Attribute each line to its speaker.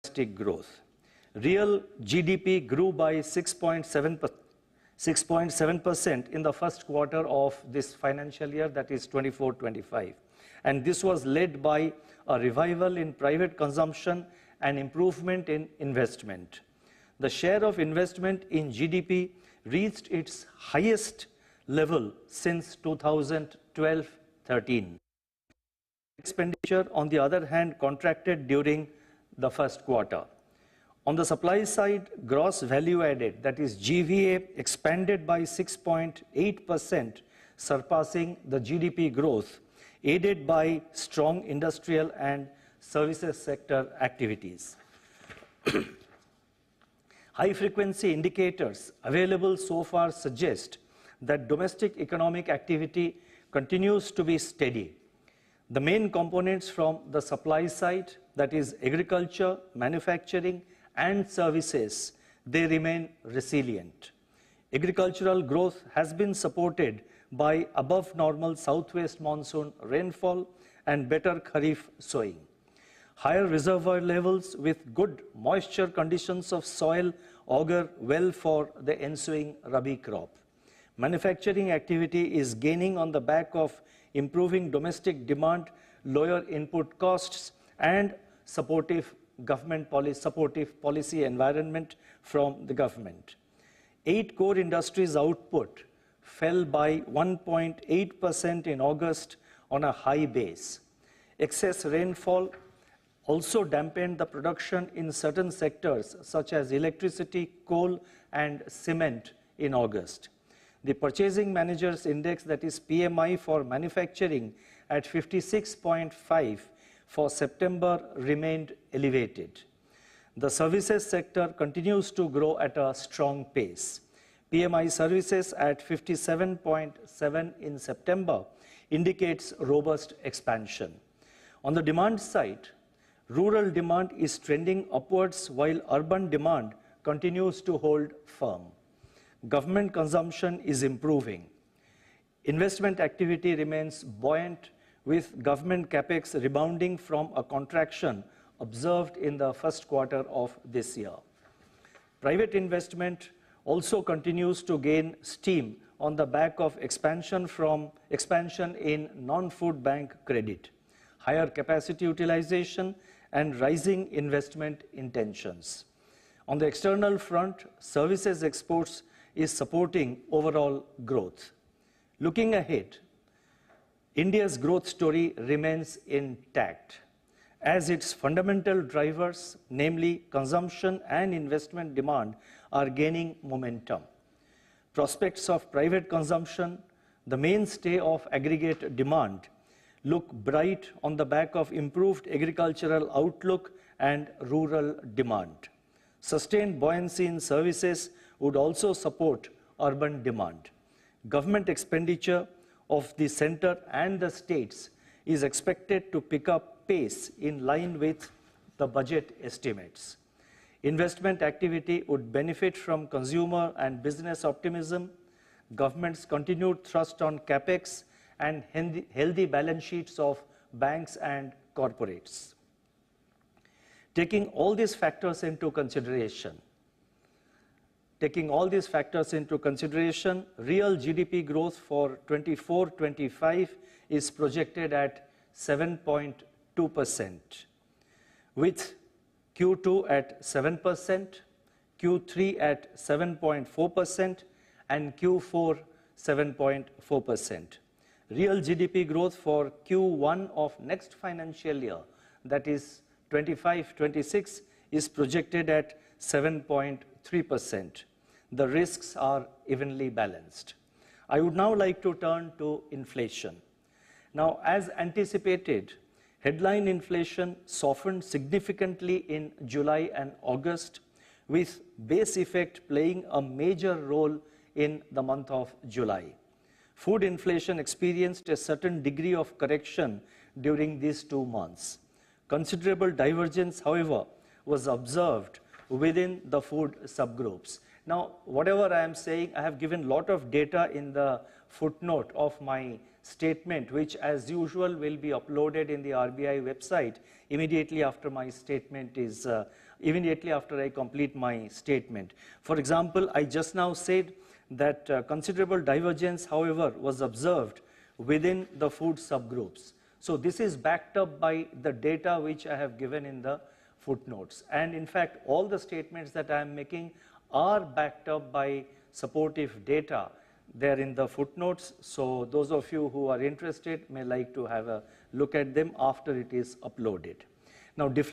Speaker 1: domestic growth. Real GDP grew by 6.7% in the first quarter of this financial year, that is 24-25. And this was led by a revival in private consumption and improvement in investment. The share of investment in GDP reached its highest level since 2012-13. Expenditure, on the other hand, contracted during the first quarter. On the supply side, gross value added, that is GVA, expanded by 6.8%, surpassing the GDP growth, aided by strong industrial and services sector activities. High-frequency indicators available so far suggest that domestic economic activity continues to be steady. The main components from the supply side, that is agriculture, manufacturing, and services, they remain resilient. Agricultural growth has been supported by above normal southwest monsoon rainfall and better kharif sowing. Higher reservoir levels with good moisture conditions of soil augur well for the ensuing Rabi crop. Manufacturing activity is gaining on the back of improving domestic demand, lower input costs, and supportive policy environment from the government. 8 core industries output fell by 1.8% in August on a high base. Excess rainfall also dampened the production in certain sectors such as electricity, coal, and cement in August. The Purchasing Managers Index, that is PMI for manufacturing, at 56.5 for September remained elevated. The services sector continues to grow at a strong pace. PMI services at 57.7 in September indicates robust expansion. On the demand side, rural demand is trending upwards while urban demand continues to hold firm. Government consumption is improving. Investment activity remains buoyant, with government capex rebounding from a contraction observed in the first quarter of this year. Private investment also continues to gain steam on the back of expansion in non-food bank credit, higher capacity utilization, and rising investment intentions. On the external front, services exports is supporting overall growth. Looking ahead, India's growth story remains intact, as its fundamental drivers, namely consumption and investment demand, are gaining momentum. Prospects of private consumption, the mainstay of aggregate demand, look bright on the back of improved agricultural outlook and rural demand. Sustained buoyancy in services would also support urban demand. Government expenditure of the center and the states is expected to pick up pace in line with the budget estimates. Investment activity would benefit from consumer and business optimism, government's continued thrust on capex, and healthy balance sheets of banks and corporates. Taking all these factors into consideration, real GDP growth for 24-25 is projected at 7.2%, with Q2 at 7%, Q3 at 7.4%, and Q4 7.4%. Real GDP growth for Q1 of next financial year, that is 25-26, is projected at 7.3%. The risks are evenly balanced. I would now like to turn to inflation. Now, as anticipated, headline inflation softened significantly in July and August, with base effect playing a major role in the month of July. Food inflation experienced a certain degree of correction during these 2 months. Considerable divergence, however, was observed within the food subgroups. Now, whatever I am saying, I have given a lot of data in the footnote of my statement, which as usual will be uploaded in the RBI website immediately after my statement is immediately after I complete my statement. For example, I just now said that considerable divergence, however, was observed within the food subgroups. So this is backed up by the data which I have given in the footnotes. And in fact, all the statements that I am making are backed up by supportive data there in the footnotes. So those of you who are interested may like to have a look at them after it is uploaded. Now,